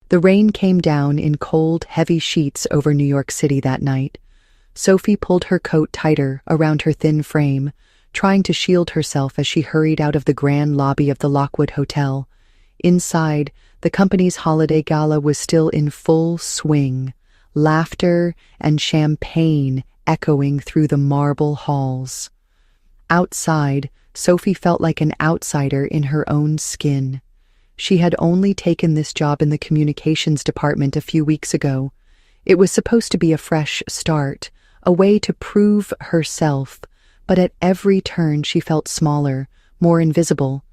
The rain came down in cold, heavy sheets over New York City that night. Sophie pulled her coat tighter around her thin frame, trying to shield herself as she hurried out of the grand lobby of the Lockwood Hotel. Inside, the company's holiday gala was still in full swing, laughter and champagne echoing through the marble halls. Outside, Sophie felt like an outsider in her own skin. She had only taken this job in the communications department a few weeks ago. It was supposed to be a fresh start, a way to prove herself, but at every turn she felt smaller, more invisible.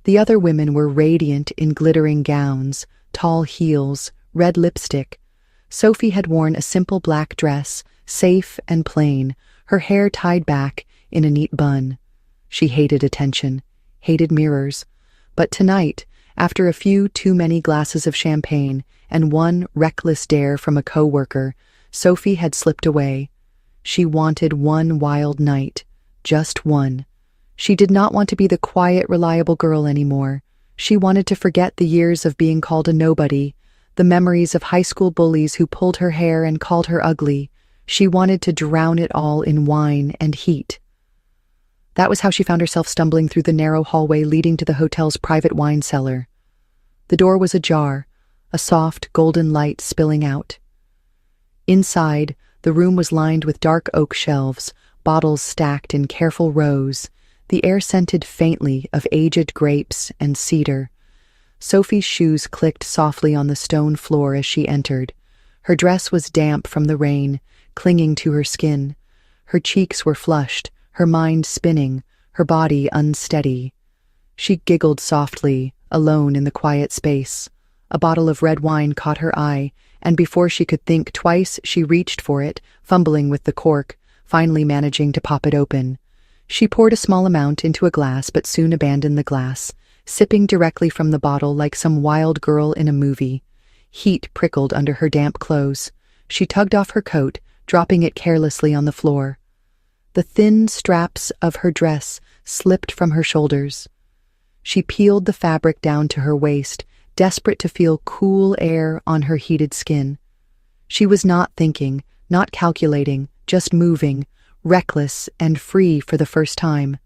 The other women were radiant in glittering gowns, tall heels, red lipstick. Sophie had worn a simple black dress, safe and plain, her hair tied back in a neat bun. She hated attention, hated mirrors. But tonight, after a few too many glasses of champagne and one reckless dare from a coworker, Sophie had slipped away. She wanted one wild night, just one. She did not want to be the quiet, reliable girl anymore. She wanted to forget the years of being called a nobody, the memories of high school bullies who pulled her hair and called her ugly. She wanted to drown it all in wine and heat. That was how she found herself stumbling through the narrow hallway leading to the hotel's private wine cellar. The door was ajar, a soft, golden light spilling out. Inside, the room was lined with dark oak shelves, bottles stacked in careful rows. The air scented faintly of aged grapes and cedar. Sophie's shoes clicked softly on the stone floor as she entered. Her dress was damp from the rain, clinging to her skin. Her cheeks were flushed, her mind spinning, her body unsteady. She giggled softly, alone in the quiet space. A bottle of red wine caught her eye, and before she could think twice, she reached for it, fumbling with the cork, finally managing to pop it open. She poured a small amount into a glass but soon abandoned the glass, sipping directly from the bottle like some wild girl in a movie. Heat prickled under her damp clothes. She tugged off her coat, dropping it carelessly on the floor. The thin straps of her dress slipped from her shoulders. She peeled the fabric down to her waist, desperate to feel cool air on her heated skin. She was not thinking, not calculating, just moving, reckless and free for the first time.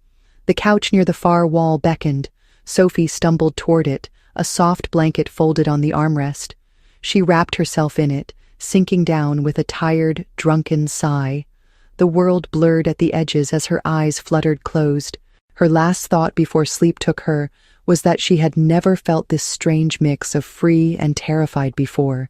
The couch near the far wall beckoned. Sophie stumbled toward it, a soft blanket folded on the armrest. She wrapped herself in it, sinking down with a tired, drunken sigh. The world blurred at the edges as her eyes fluttered closed. Her last thought before sleep took her was that she had never felt this strange mix of free and terrified before.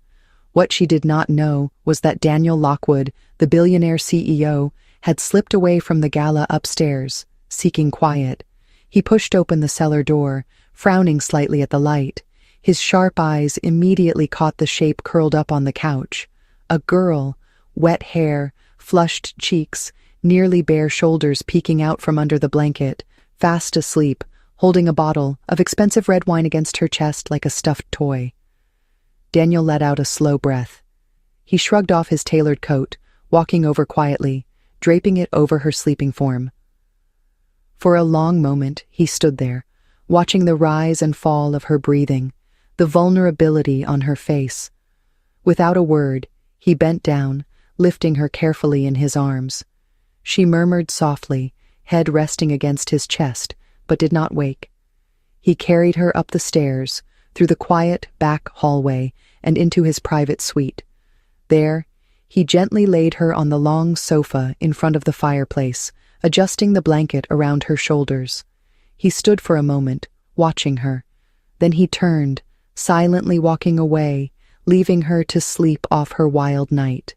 What she did not know was that Daniel Lockwood, the billionaire CEO, had slipped away from the gala upstairs, seeking quiet. He pushed open the cellar door, frowning slightly at the light. His sharp eyes immediately caught the shape curled up on the couch. A girl, wet hair, flushed cheeks, nearly bare shoulders peeking out from under the blanket, fast asleep, holding a bottle of expensive red wine against her chest like a stuffed toy. Daniel let out a slow breath. He shrugged off his tailored coat, walking over quietly, draping it over her sleeping form. For a long moment, he stood there, watching the rise and fall of her breathing, the vulnerability on her face. Without a word, he bent down, lifting her carefully in his arms. She murmured softly, head resting against his chest, but did not wake. He carried her up the stairs, through the quiet back hallway, and into his private suite. There, he gently laid her on the long sofa in front of the fireplace, adjusting the blanket around her shoulders. He stood for a moment, watching her. Then he turned, silently walking away, leaving her to sleep off her wild night.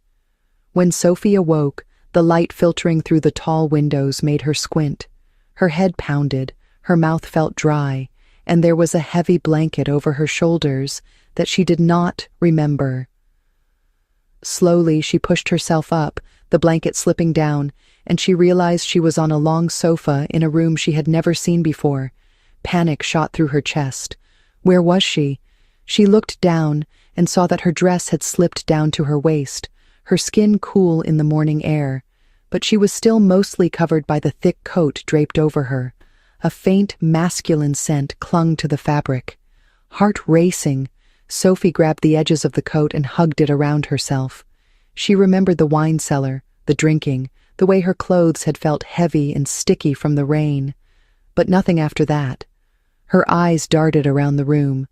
When Sophie awoke, the light filtering through the tall windows made her squint. Her head pounded, her mouth felt dry, and there was a heavy blanket over her shoulders that she did not remember. Slowly, she pushed herself up, the blanket slipping down, and she realized she was on a long sofa in a room she had never seen before. Panic shot through her chest. Where was she? She looked down and saw that her dress had slipped down to her waist, her skin cool in the morning air, but she was still mostly covered by the thick coat draped over her. A faint masculine scent clung to the fabric. Heart racing, Sophie grabbed the edges of the coat and hugged it around herself. She remembered the wine cellar, the drinking, the way her clothes had felt heavy and sticky from the rain. But nothing after that. Her eyes darted around the room.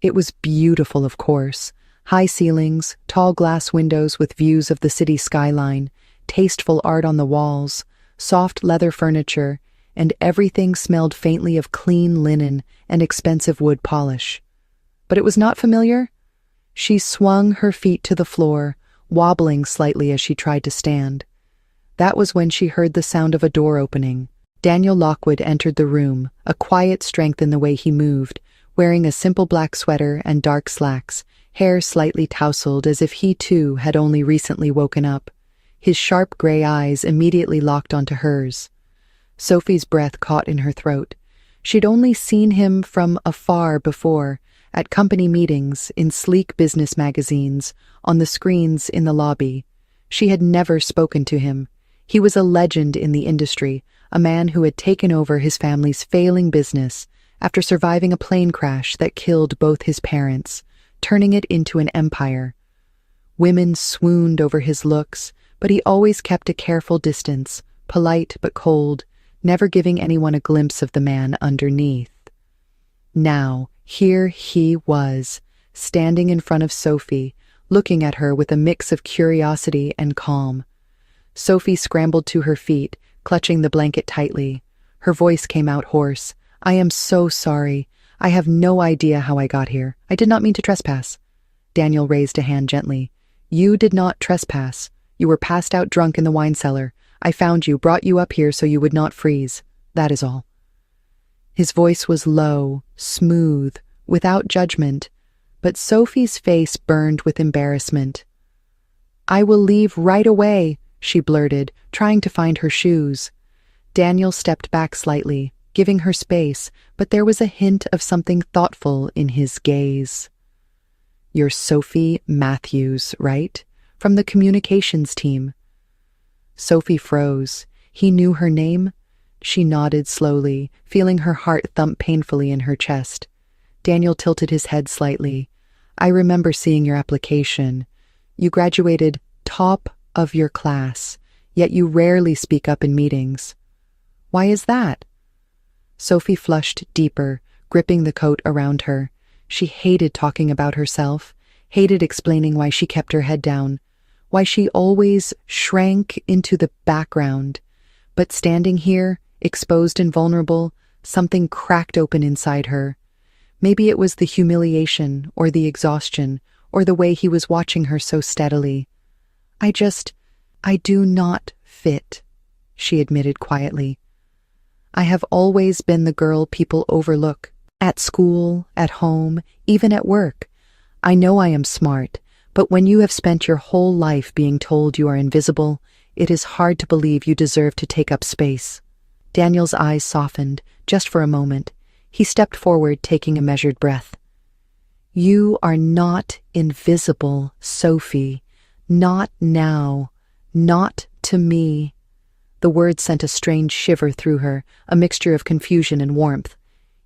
It was beautiful, of course. High ceilings, tall glass windows with views of the city skyline, tasteful art on the walls, soft leather furniture, and everything smelled faintly of clean linen and expensive wood polish. But it was not familiar. She swung her feet to the floor, wobbling slightly as she tried to stand. That was when she heard the sound of a door opening. Daniel Lockwood entered the room, a quiet strength in the way he moved, wearing a simple black sweater and dark slacks, hair slightly tousled as if he too had only recently woken up. His sharp gray eyes immediately locked onto hers. Sophie's breath caught in her throat. She'd only seen him from afar before, at company meetings, in sleek business magazines, on the screens in the lobby. She had never spoken to him. He was a legend in the industry, a man who had taken over his family's failing business after surviving a plane crash that killed both his parents, turning it into an empire. Women swooned over his looks, but he always kept a careful distance, polite but cold, never giving anyone a glimpse of the man underneath. Now, here he was, standing in front of Sophie, looking at her with a mix of curiosity and calm. Sophie scrambled to her feet, clutching the blanket tightly. Her voice came out hoarse. "I am so sorry. I have no idea how I got here. I did not mean to trespass." Daniel raised a hand gently. "You did not trespass. You were passed out drunk in the wine cellar. I found you, brought you up here so you would not freeze. That is all." His voice was low, smooth, without judgment, but Sophie's face burned with embarrassment. "I will leave right away," she blurted, trying to find her shoes. Daniel stepped back slightly, giving her space, but there was a hint of something thoughtful in his gaze. "You're Sophie Matthews, right? From the communications team." Sophie froze. He knew her name? She nodded slowly, feeling her heart thump painfully in her chest. Daniel tilted his head slightly. "I remember seeing your application. You graduated top of your class, yet you rarely speak up in meetings. Why is that?" Sophie flushed deeper, gripping the coat around her. She hated talking about herself, hated explaining why she kept her head down, why she always shrank into the background. But standing here, exposed and vulnerable, something cracked open inside her. Maybe it was the humiliation, or the exhaustion, or the way he was watching her so steadily. I do not fit," she admitted quietly. "I have always been the girl people overlook. At school, at home, even at work. I know I am smart, but when you have spent your whole life being told you are invisible, it is hard to believe you deserve to take up space." Daniel's eyes softened, just for a moment. He stepped forward, taking a measured breath. "You are not invisible, Sophie. Not now. Not to me." The words sent a strange shiver through her, a mixture of confusion and warmth.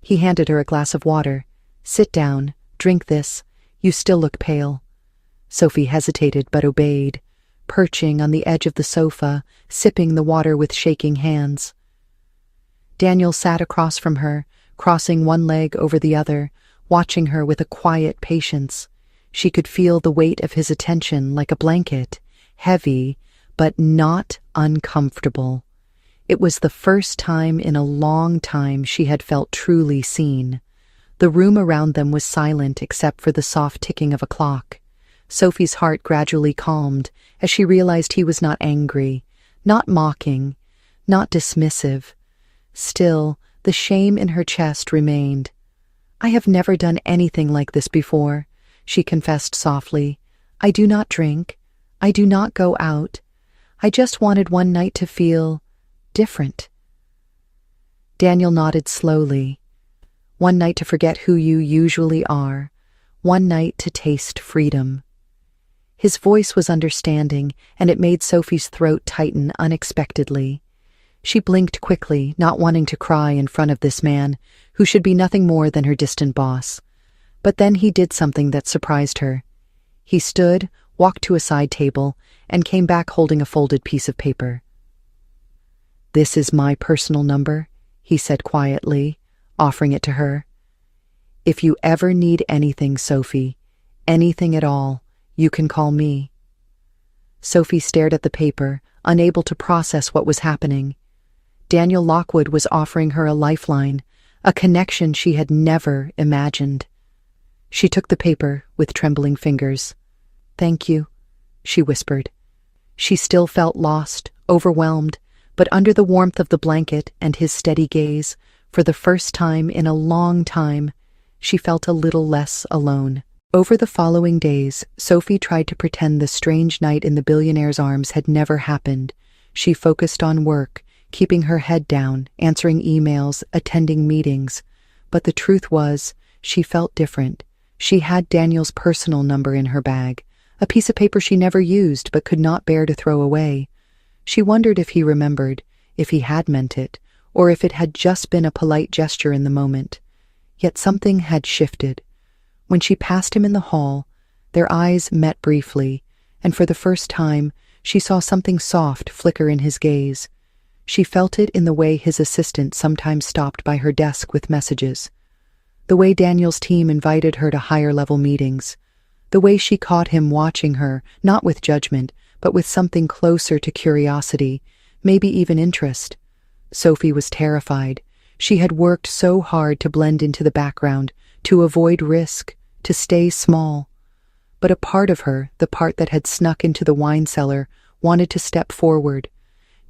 He handed her a glass of water. "Sit down. Drink this. You still look pale." Sophie hesitated but obeyed, perching on the edge of the sofa, sipping the water with shaking hands. Daniel sat across from her, crossing one leg over the other, watching her with a quiet patience. She could feel the weight of his attention like a blanket, heavy, but not uncomfortable. It was the first time in a long time she had felt truly seen. The room around them was silent except for the soft ticking of a clock. Sophie's heart gradually calmed as she realized he was not angry, not mocking, not dismissive. Still, the shame in her chest remained. "I have never done anything like this before," she confessed softly. "I do not drink. I do not go out. I just wanted one night to feel different." Daniel nodded slowly. "One night to forget who you usually are. One night to taste freedom." His voice was understanding, and it made Sophie's throat tighten unexpectedly. She blinked quickly, not wanting to cry in front of this man, who should be nothing more than her distant boss. But then he did something that surprised her. He stood, walked to a side table, and came back holding a folded piece of paper. "This is my personal number," he said quietly, offering it to her. "If you ever need anything, Sophie, anything at all, you can call me." Sophie stared at the paper, unable to process what was happening. Daniel Lockwood was offering her a lifeline, a connection she had never imagined. She took the paper with trembling fingers. "Thank you," she whispered. She still felt lost, overwhelmed, but under the warmth of the blanket and his steady gaze, for the first time in a long time, she felt a little less alone. Over the following days, Sophie tried to pretend the strange night in the billionaire's arms had never happened. She focused on work, keeping her head down, answering emails, attending meetings. But the truth was, she felt different. She had Daniel's personal number in her bag, a piece of paper she never used but could not bear to throw away. She wondered if he remembered, if he had meant it, or if it had just been a polite gesture in the moment. Yet something had shifted. When she passed him in the hall, their eyes met briefly, and for the first time, she saw something soft flicker in his gaze. She felt it in the way his assistant sometimes stopped by her desk with messages, the way Daniel's team invited her to higher-level meetings, the way she caught him watching her, not with judgment, but with something closer to curiosity, maybe even interest. Sophie was terrified. She had worked so hard to blend into the background, to avoid risk, to stay small. But a part of her, the part that had snuck into the wine cellar, wanted to step forward.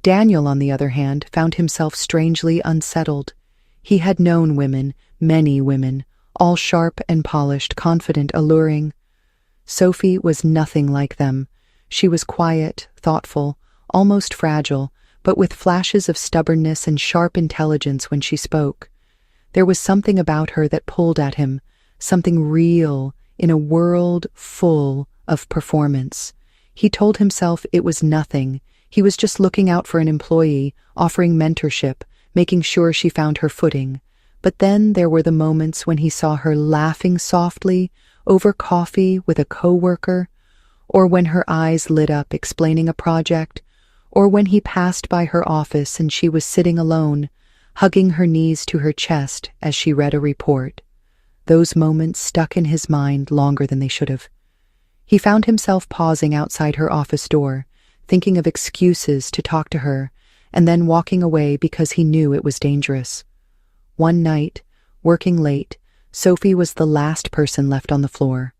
Daniel, on the other hand, found himself strangely unsettled. He had known women, many women, all sharp and polished, confident, alluring. Sophie was nothing like them. She was quiet, thoughtful, almost fragile, but with flashes of stubbornness and sharp intelligence when she spoke. There was something about her that pulled at him, something real, in a world full of performance. He told himself it was nothing. He was just looking out for an employee, offering mentorship, making sure she found her footing. But then there were the moments when he saw her laughing softly over coffee with a coworker, or when her eyes lit up explaining a project, or when he passed by her office and she was sitting alone, hugging her knees to her chest as she read a report. Those moments stuck in his mind longer than they should have. He found himself pausing outside her office door, thinking of excuses to talk to her, and then walking away because he knew it was dangerous. One night, working late, Sophie was the last person left on the floor.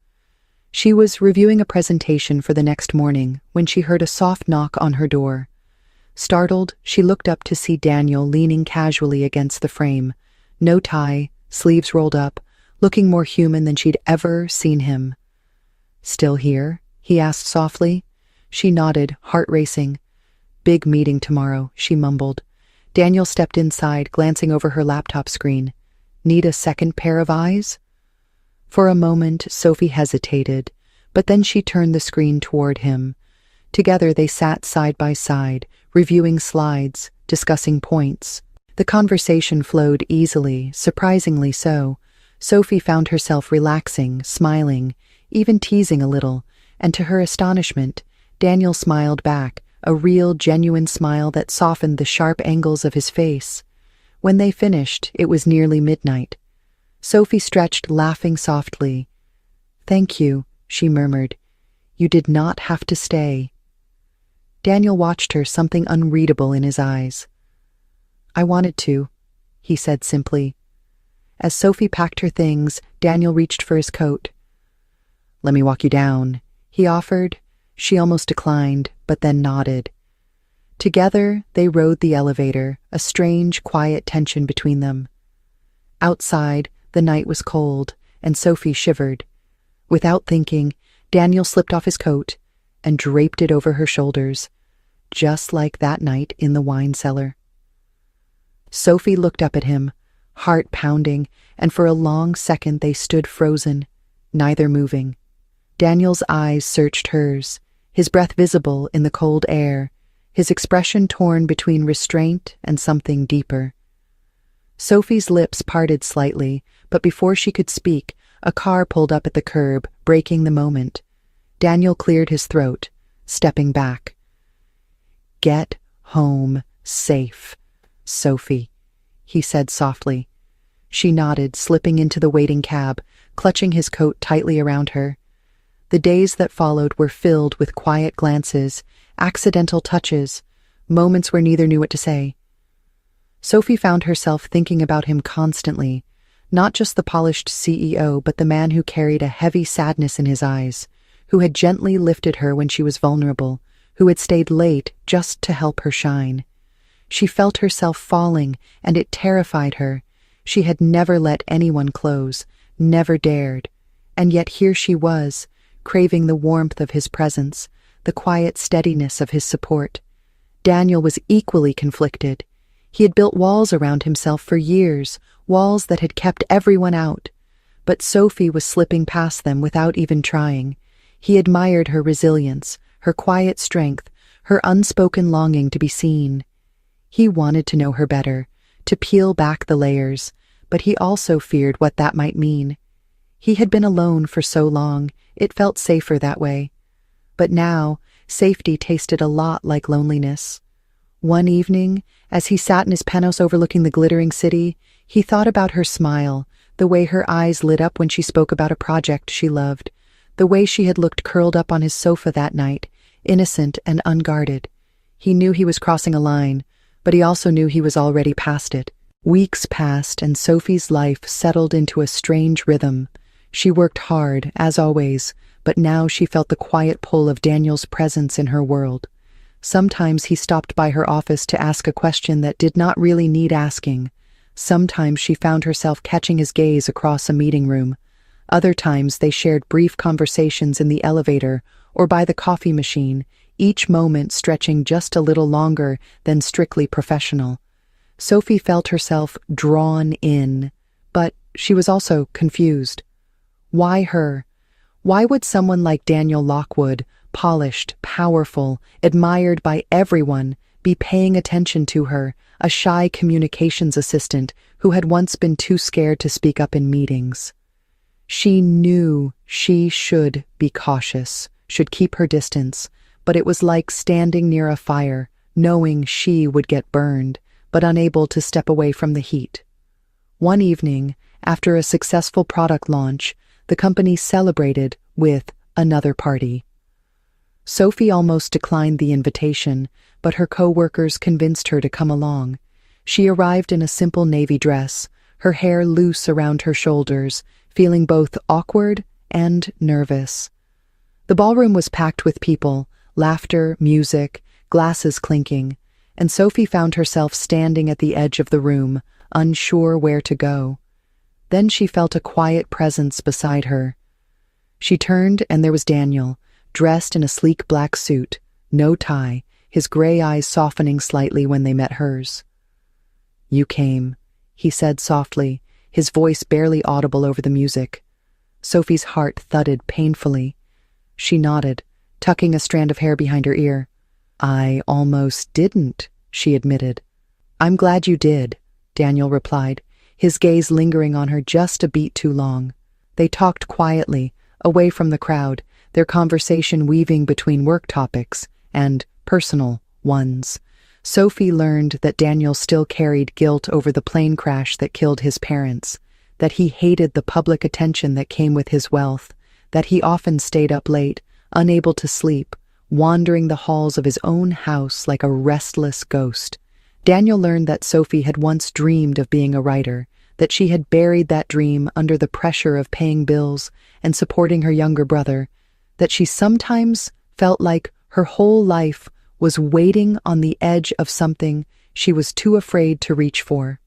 She was reviewing a presentation for the next morning when she heard a soft knock on her door. Startled, she looked up to see Daniel leaning casually against the frame, no tie, sleeves rolled up, looking more human than she'd ever seen him. "Still here?" he asked softly. She nodded, heart racing. "Big meeting tomorrow," she mumbled. Daniel stepped inside, glancing over her laptop screen. "Need a second pair of eyes?" For a moment, Sophie hesitated, but then she turned the screen toward him. Together they sat side by side, reviewing slides, discussing points. The conversation flowed easily, surprisingly so. Sophie found herself relaxing, smiling, even teasing a little, and to her astonishment, Daniel smiled back, a real, genuine smile that softened the sharp angles of his face. When they finished, it was nearly midnight. Sophie stretched, laughing softly. "Thank you," she murmured. "You did not have to stay." Daniel watched her, something unreadable in his eyes. "I wanted to," he said simply. As Sophie packed her things, Daniel reached for his coat. "Let me walk you down," he offered. She almost declined, but then nodded. Together, they rode the elevator, a strange, quiet tension between them. Outside, the night was cold, and Sophie shivered. Without thinking, Daniel slipped off his coat and draped it over her shoulders, just like that night in the wine cellar. Sophie looked up at him, heart pounding, and for a long second they stood frozen, neither moving. Daniel's eyes searched hers, his breath visible in the cold air, his expression torn between restraint and something deeper. Sophie's lips parted slightly, but before she could speak, A car pulled up at the curb, breaking the moment. Daniel cleared his throat, stepping back. "Get home safe, Sophie," he said softly. She nodded, slipping into the waiting cab, clutching his coat tightly around her. The days that followed were filled with quiet glances, accidental touches, moments where neither knew what to say. Sophie found herself thinking about him constantly, not just the polished CEO, but the man who carried a heavy sadness in his eyes, who had gently lifted her when she was vulnerable, who had stayed late just to help her shine. She felt herself falling, and it terrified her. She had never let anyone close, never dared, and yet here she was, craving the warmth of his presence, the quiet steadiness of his support. Daniel was equally conflicted. He had built walls around himself for years, walls that had kept everyone out. But Sophie was slipping past them without even trying. He admired her resilience, her quiet strength, her unspoken longing to be seen. He wanted to know her better, to peel back the layers, but he also feared what that might mean. He had been alone for so long, it felt safer that way. But now, safety tasted a lot like loneliness. One evening, as he sat in his penthouse overlooking the glittering city, he thought about her smile, the way her eyes lit up when she spoke about a project she loved, the way she had looked curled up on his sofa that night, innocent and unguarded. He knew he was crossing a line, but he also knew he was already past it. Weeks passed, and Sophie's life settled into a strange rhythm. She worked hard, as always, but now she felt the quiet pull of Daniel's presence in her world. Sometimes he stopped by her office to ask a question that did not really need asking. Sometimes she found herself catching his gaze across a meeting room. Other times they shared brief conversations in the elevator or by the coffee machine, each moment stretching just a little longer than strictly professional. Sophie felt herself drawn in, but she was also confused. Why her? Why would someone like Daniel Lockwood, polished, powerful, admired by everyone, be paying attention to her, a shy communications assistant who had once been too scared to speak up in meetings? She knew she should be cautious, should keep her distance, but it was like standing near a fire, knowing she would get burned, but unable to step away from the heat. One evening, after a successful product launch, the company celebrated with another party. Sophie almost declined the invitation, but her co-workers convinced her to come along. She arrived in a simple navy dress, her hair loose around her shoulders, feeling both awkward and nervous. The ballroom was packed with people, laughter, music, glasses clinking, and Sophie found herself standing at the edge of the room, unsure where to go. Then she felt a quiet presence beside her. She turned, and there was Daniel, dressed in a sleek black suit, no tie, his gray eyes softening slightly when they met hers. "You came," he said softly, his voice barely audible over the music. Sophie's heart thudded painfully. She nodded, tucking a strand of hair behind her ear. "I almost didn't," she admitted. "I'm glad you did," Daniel replied, his gaze lingering on her just a beat too long. They talked quietly, away from the crowd, their conversation weaving between work topics and personal ones. Sophie learned that Daniel still carried guilt over the plane crash that killed his parents, that he hated the public attention that came with his wealth, that he often stayed up late, unable to sleep, wandering the halls of his own house like a restless ghost. Daniel learned that Sophie had once dreamed of being a writer, that she had buried that dream under the pressure of paying bills and supporting her younger brother, that she sometimes felt like her whole life was waiting on the edge of something she was too afraid to reach for.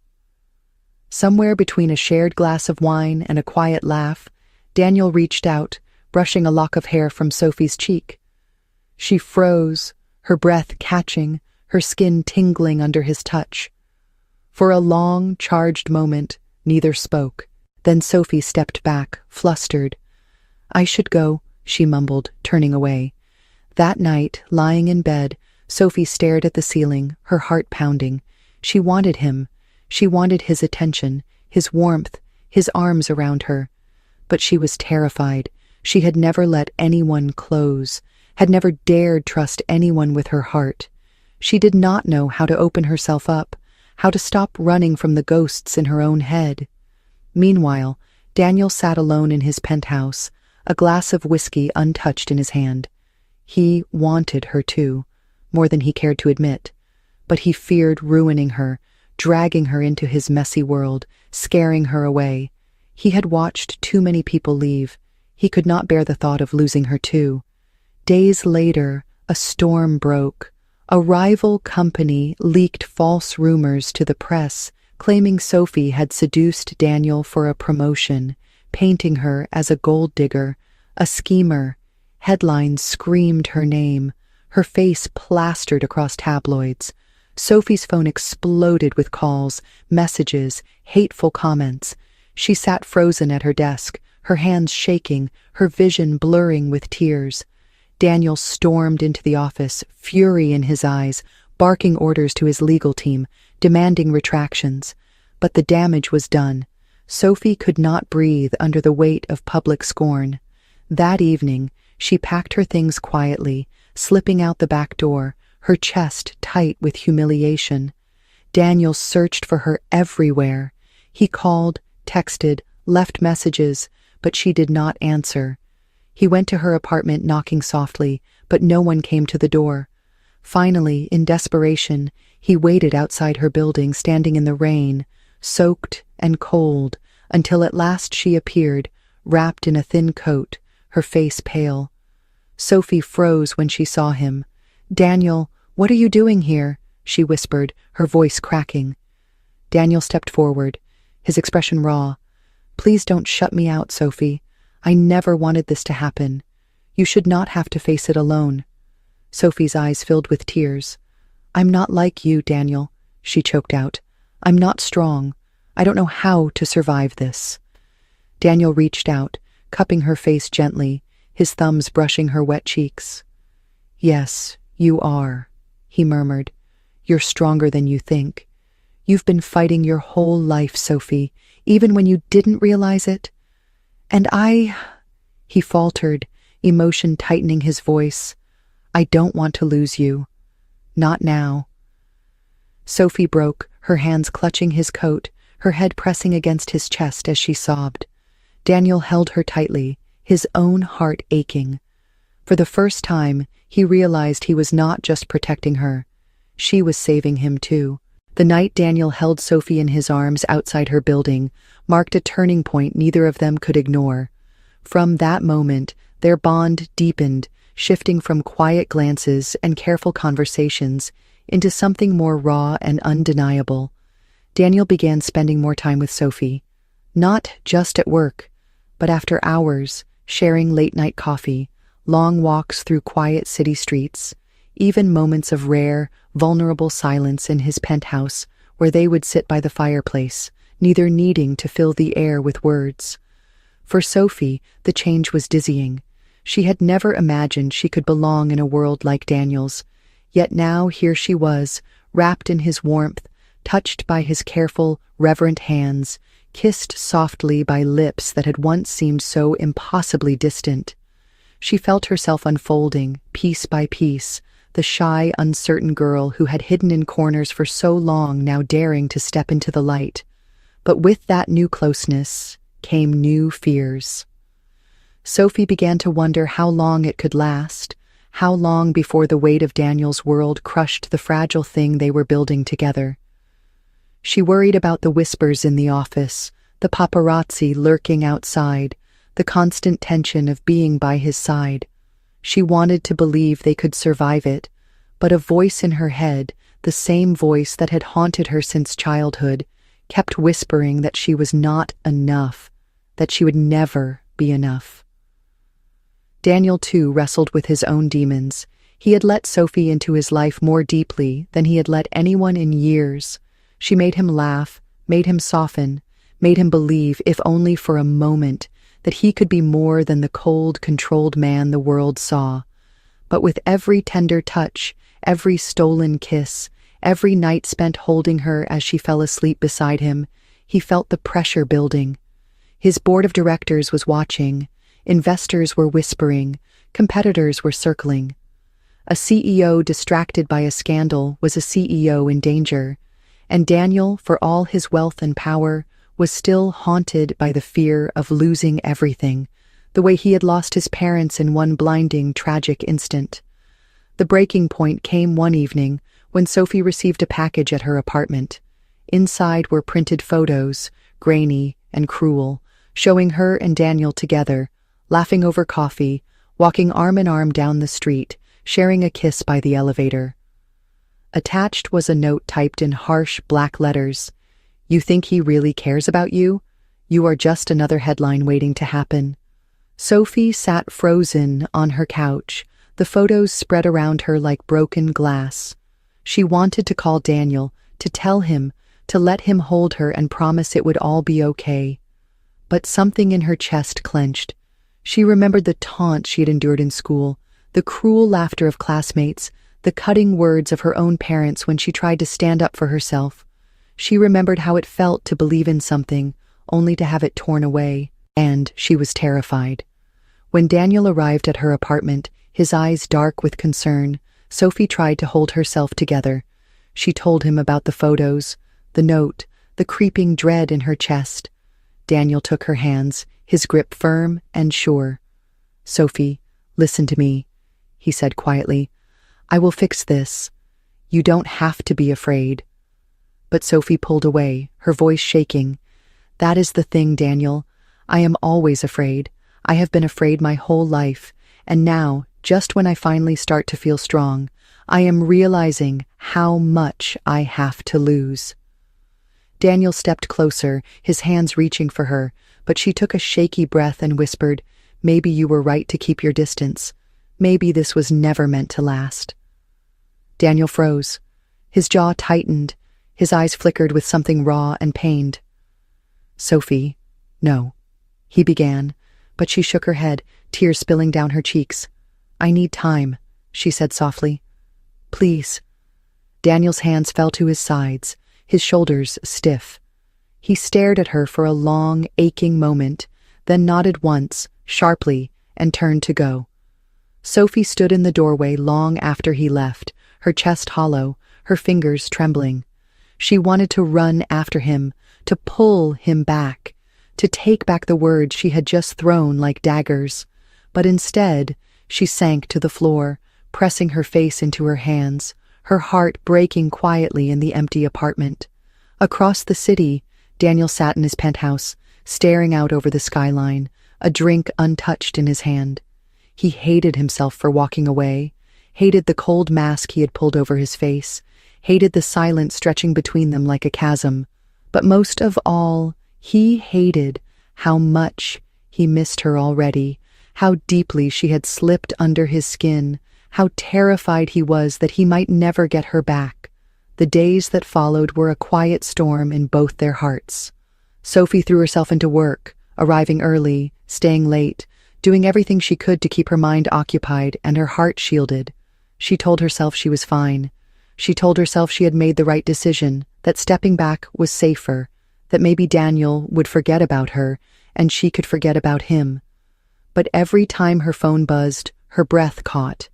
Somewhere between a shared glass of wine and a quiet laugh, Daniel reached out, brushing a lock of hair from Sophie's cheek. She froze, her breath catching, her skin tingling under his touch. For a long, charged moment, neither spoke. Then Sophie stepped back, flustered. "I should go," she mumbled, turning away. That night, lying in bed, Sophie stared at the ceiling, her heart pounding. She wanted him. She wanted his attention, his warmth, his arms around her. But she was terrified. She had never let anyone close, had never dared trust anyone with her heart. She did not know how to open herself up, how to stop running from the ghosts in her own head. Meanwhile, Daniel sat alone in his penthouse, a glass of whiskey untouched in his hand. He wanted her too, more than he cared to admit, but he feared ruining her, dragging her into his messy world, scaring her away. He had watched too many people leave. He could not bear the thought of losing her too. Days later, a storm broke. A rival company leaked false rumors to the press, claiming Sophie had seduced Daniel for a promotion, painting her as a gold digger, a schemer. Headlines screamed her name, her face plastered across tabloids. Sophie's phone exploded with calls, messages, hateful comments. She sat frozen at her desk, her hands shaking, her vision blurring with tears. Daniel stormed into the office, fury in his eyes, barking orders to his legal team, demanding retractions. But the damage was done. Sophie could not breathe under the weight of public scorn. That evening, she packed her things quietly, slipping out the back door, her chest tight with humiliation. Daniel searched for her everywhere. He called, texted, left messages, but she did not answer. He went to her apartment knocking softly, but no one came to the door. Finally, in desperation, he waited outside her building, standing in the rain, soaked and cold, until at last she appeared, wrapped in a thin coat, her face pale. Sophie froze when she saw him. "Daniel, what are you doing here?" she whispered, her voice cracking. Daniel stepped forward, his expression raw. "Please don't shut me out, Sophie. I never wanted this to happen. You should not have to face it alone." Sophie's eyes filled with tears. "I'm not like you, Daniel," she choked out. "I'm not strong. I don't know how to survive this." Daniel reached out, cupping her face gently, his thumbs brushing her wet cheeks. "Yes, you are," he murmured. "You're stronger than you think. You've been fighting your whole life, Sophie, even when you didn't realize it. And he faltered, emotion tightening his voice. "I don't want to lose you. Not now." Sophie broke, her hands clutching his coat, her head pressing against his chest as she sobbed. Daniel held her tightly, his own heart aching. For the first time, he realized he was not just protecting her. She was saving him too. The night Daniel held Sophie in his arms outside her building marked a turning point neither of them could ignore. From that moment, their bond deepened, shifting from quiet glances and careful conversations into something more raw and undeniable. Daniel began spending more time with Sophie, not just at work, but after hours, sharing late-night coffee, long walks through quiet city streets, even moments of rare, vulnerable silence in his penthouse where they would sit by the fireplace, neither needing to fill the air with words. For Sophie, the change was dizzying. She had never imagined she could belong in a world like Daniel's, yet now here she was, wrapped in his warmth, touched by his careful, reverent hands, kissed softly by lips that had once seemed so impossibly distant. She felt herself unfolding, piece by piece, the shy, uncertain girl who had hidden in corners for so long now daring to step into the light. But with that new closeness came new fears. Sophie began to wonder how long it could last, how long before the weight of Daniel's world crushed the fragile thing they were building together. She worried about the whispers in the office, the paparazzi lurking outside, the constant tension of being by his side. She wanted to believe they could survive it, but a voice in her head, the same voice that had haunted her since childhood, kept whispering that she was not enough, that she would never be enough. Daniel, too, wrestled with his own demons. He had let Sophie into his life more deeply than he had let anyone in years. She made him laugh, made him soften, made him believe, if only for a moment, that he could be more than the cold, controlled man the world saw. But with every tender touch, every stolen kiss, every night spent holding her as she fell asleep beside him, he felt the pressure building. His board of directors was watching, investors were whispering, competitors were circling. A CEO distracted by a scandal was a CEO in danger, and Daniel, for all his wealth and power, was still haunted by the fear of losing everything, the way he had lost his parents in one blinding, tragic instant. The breaking point came one evening when Sophie received a package at her apartment. Inside were printed photos, grainy and cruel, showing her and Daniel together, laughing over coffee, walking arm in arm down the street, sharing a kiss by the elevator. Attached was a note typed in harsh black letters. "You think he really cares about you? You are just another headline waiting to happen." Sophie sat frozen on her couch, the photos spread around her like broken glass. She wanted to call Daniel, to tell him, to let him hold her and promise it would all be okay. But something in her chest clenched. She remembered the taunts she had endured in school, the cruel laughter of classmates, the cutting words of her own parents when she tried to stand up for herself. She remembered how it felt to believe in something, only to have it torn away, and she was terrified. When Daniel arrived at her apartment, his eyes dark with concern, Sophie tried to hold herself together. She told him about the photos, the note, the creeping dread in her chest. Daniel took her hands, his grip firm and sure. "Sophie, listen to me," he said quietly. "I will fix this. You don't have to be afraid." But Sophie pulled away, her voice shaking. "That is the thing, Daniel. I am always afraid. I have been afraid my whole life, and now, just when I finally start to feel strong, I am realizing how much I have to lose." Daniel stepped closer, his hands reaching for her, but she took a shaky breath and whispered, "Maybe you were right to keep your distance. Maybe this was never meant to last." Daniel froze. His jaw tightened, his eyes flickered with something raw and pained. "Sophie, no," he began, but she shook her head, tears spilling down her cheeks. "I need time," she said softly. "Please." Daniel's hands fell to his sides, his shoulders stiff. He stared at her for a long, aching moment, then nodded once, sharply, and turned to go. Sophie stood in the doorway long after he left, her chest hollow, her fingers trembling. She wanted to run after him, to pull him back, to take back the words she had just thrown like daggers. But instead, she sank to the floor, pressing her face into her hands, her heart breaking quietly in the empty apartment. Across the city, Daniel sat in his penthouse, staring out over the skyline, a drink untouched in his hand. He hated himself for walking away, hated the cold mask he had pulled over his face, hated the silence stretching between them like a chasm. But most of all, he hated how much he missed her already, how deeply she had slipped under his skin, how terrified he was that he might never get her back. The days that followed were a quiet storm in both their hearts. Sophie threw herself into work, arriving early, staying late, doing everything she could to keep her mind occupied and her heart shielded. She told herself she was fine. She told herself she had made the right decision, that stepping back was safer, that maybe Daniel would forget about her and she could forget about him. But every time her phone buzzed, her breath caught.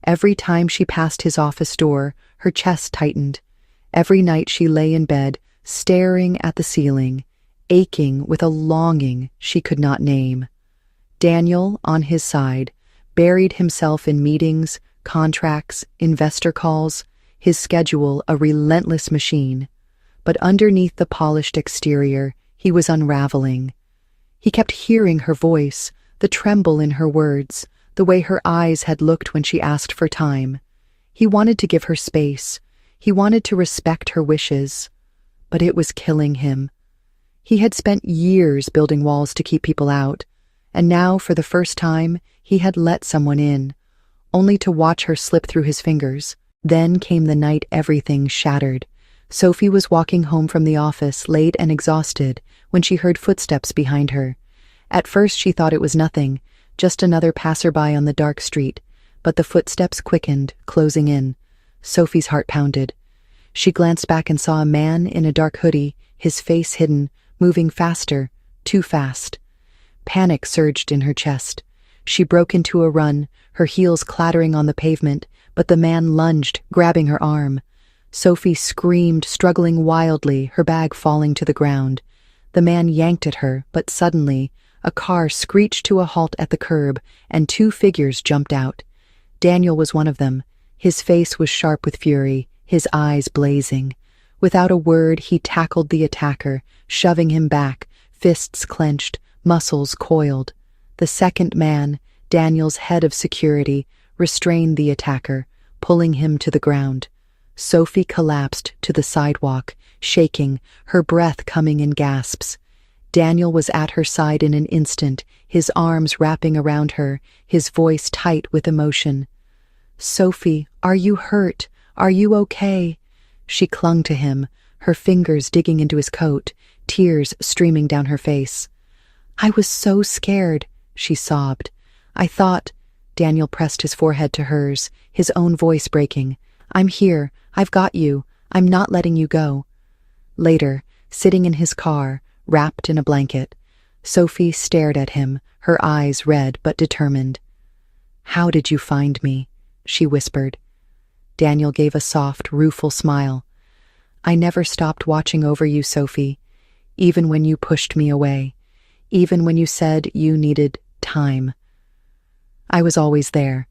Every time she passed his office door, her chest tightened. Every night she lay in bed, staring at the ceiling, aching with a longing she could not name. Daniel, on his side, buried himself in meetings, contracts, investor calls, his schedule a relentless machine. But underneath the polished exterior, he was unraveling. He kept hearing her voice, the tremble in her words, the way her eyes had looked when she asked for time. He wanted to give her space. He wanted to respect her wishes. But it was killing him. He had spent years building walls to keep people out, and now, for the first time, he had let someone in, only to watch her slip through his fingers. Then came the night everything shattered. Sophie was walking home from the office, late and exhausted, when she heard footsteps behind her. At first she thought it was nothing, just another passerby on the dark street, but the footsteps quickened, closing in. Sophie's heart pounded. She glanced back and saw a man in a dark hoodie, his face hidden, moving faster, too fast. Panic surged in her chest. She broke into a run, her heels clattering on the pavement, but the man lunged, grabbing her arm. Sophie screamed, struggling wildly, her bag falling to the ground. The man yanked at her, but suddenly, a car screeched to a halt at the curb, and two figures jumped out. Daniel was one of them. His face was sharp with fury, his eyes blazing. Without a word, he tackled the attacker, shoving him back, fists clenched, muscles coiled. The second man, Daniel's head of security, restrained the attacker, pulling him to the ground. Sophie collapsed to the sidewalk, shaking, her breath coming in gasps. Daniel was at her side in an instant, his arms wrapping around her, his voice tight with emotion. "Sophie, are you hurt? Are you okay?" She clung to him, her fingers digging into his coat, tears streaming down her face. "I was so scared," she sobbed. "I thought—" Daniel pressed his forehead to hers, his own voice breaking. "I'm here. I've got you. I'm not letting you go." Later, sitting in his car, wrapped in a blanket, Sophie stared at him, her eyes red but determined. "How did you find me?" she whispered. Daniel gave a soft, rueful smile. "I never stopped watching over you, Sophie, even when you pushed me away, even when you said you needed time. I was always there."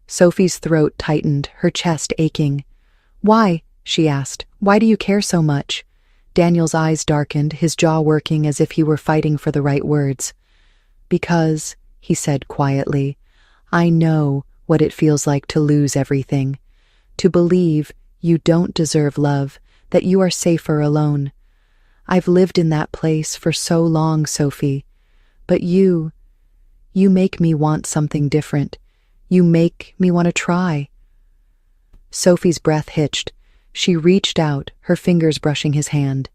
Sophie's throat tightened, her chest aching. "Why?" she asked. "Why do you care so much?" Daniel's eyes darkened, his jaw working as if he were fighting for the right words. "Because," he said quietly, "I know what it feels like to lose everything, to believe you don't deserve love, that you are safer alone. I've lived in that place for so long, Sophie, but you make me want something different. You make me want to try." Sophie's breath hitched. She reached out, her fingers brushing his hand.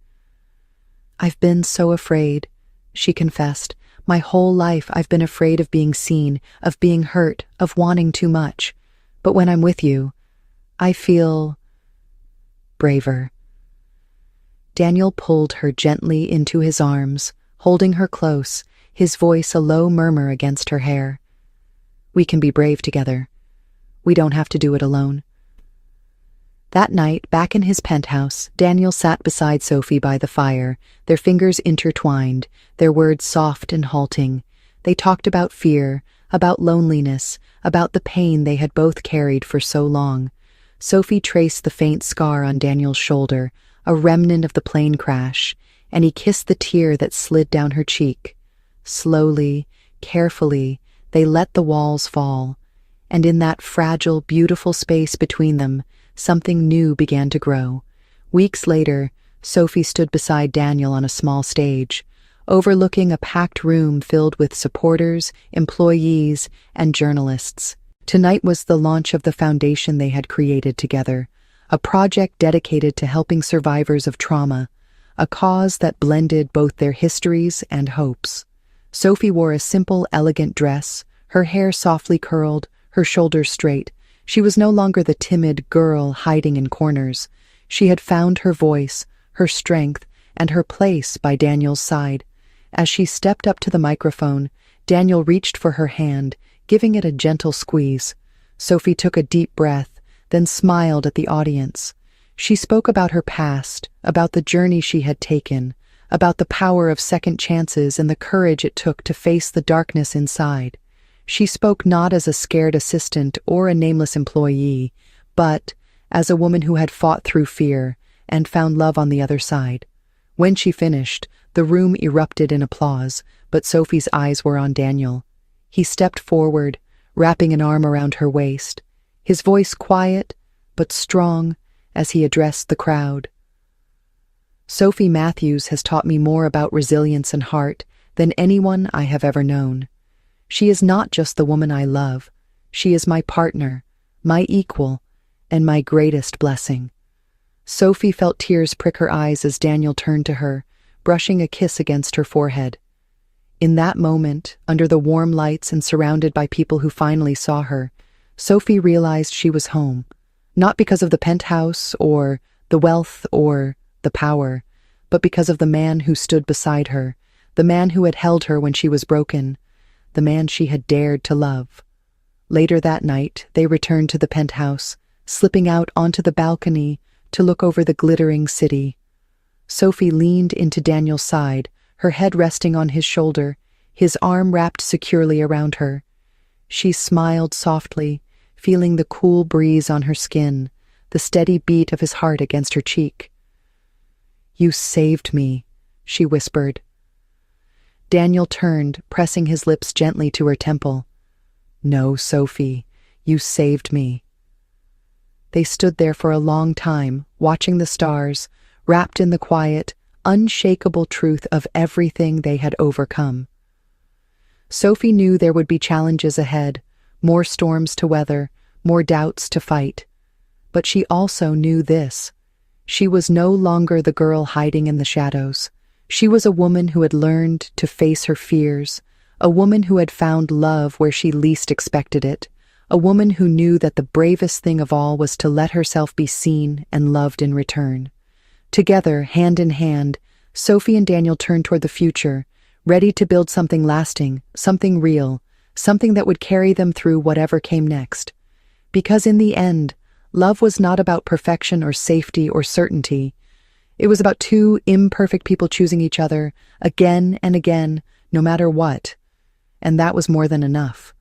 "I've been so afraid," she confessed. "My whole life I've been afraid of being seen, of being hurt, of wanting too much. But when I'm with you, I feel braver." Daniel pulled her gently into his arms, holding her close, his voice a low murmur against her hair. "We can be brave together. We don't have to do it alone." That night, back in his penthouse, Daniel sat beside Sophie by the fire, their fingers intertwined, their words soft and halting. They talked about fear, about loneliness, about the pain they had both carried for so long. Sophie traced the faint scar on Daniel's shoulder, a remnant of the plane crash, and he kissed the tear that slid down her cheek. Slowly, carefully, they let the walls fall, and in that fragile, beautiful space between them, something new began to grow. Weeks later, Sophie stood beside Daniel on a small stage, overlooking a packed room filled with supporters, employees, and journalists. Tonight was the launch of the foundation they had created together, a project dedicated to helping survivors of trauma, a cause that blended both their histories and hopes. Sophie wore a simple, elegant dress, her hair softly curled, her shoulders straight. She was no longer the timid girl hiding in corners. She had found her voice, her strength, and her place by Daniel's side. As she stepped up to the microphone, Daniel reached for her hand, giving it a gentle squeeze. Sophie took a deep breath, then smiled at the audience. She spoke about her past, about the journey she had taken, about the power of second chances and the courage it took to face the darkness inside. She spoke not as a scared assistant or a nameless employee, but as a woman who had fought through fear and found love on the other side. When she finished, the room erupted in applause, but Sophie's eyes were on Daniel. He stepped forward, wrapping an arm around her waist, his voice quiet but strong as he addressed the crowd. "Sophie Matthews has taught me more about resilience and heart than anyone I have ever known. She is not just the woman I love. She is my partner, my equal, and my greatest blessing." Sophie felt tears prick her eyes as Daniel turned to her, brushing a kiss against her forehead. In that moment, under the warm lights and surrounded by people who finally saw her, Sophie realized she was home, not because of the penthouse or the wealth or the power, but because of the man who stood beside her, the man who had held her when she was broken, the man she had dared to love. Later that night, they returned to the penthouse, slipping out onto the balcony to look over the glittering city. Sophie leaned into Daniel's side, her head resting on his shoulder, his arm wrapped securely around her. She smiled softly, feeling the cool breeze on her skin, the steady beat of his heart against her cheek. "You saved me," she whispered. Daniel turned, pressing his lips gently to her temple. "No, Sophie, you saved me." They stood there for a long time, watching the stars, wrapped in the quiet, unshakable truth of everything they had overcome. Sophie knew there would be challenges ahead, more storms to weather, more doubts to fight. But she also knew this: she was no longer the girl hiding in the shadows. She was a woman who had learned to face her fears, a woman who had found love where she least expected it, a woman who knew that the bravest thing of all was to let herself be seen and loved in return. Together, hand in hand, Sophie and Daniel turned toward the future, ready to build something lasting, something real, something that would carry them through whatever came next. Because in the end, love was not about perfection or safety or certainty. It was about two imperfect people choosing each other again and again, no matter what. And that was more than enough.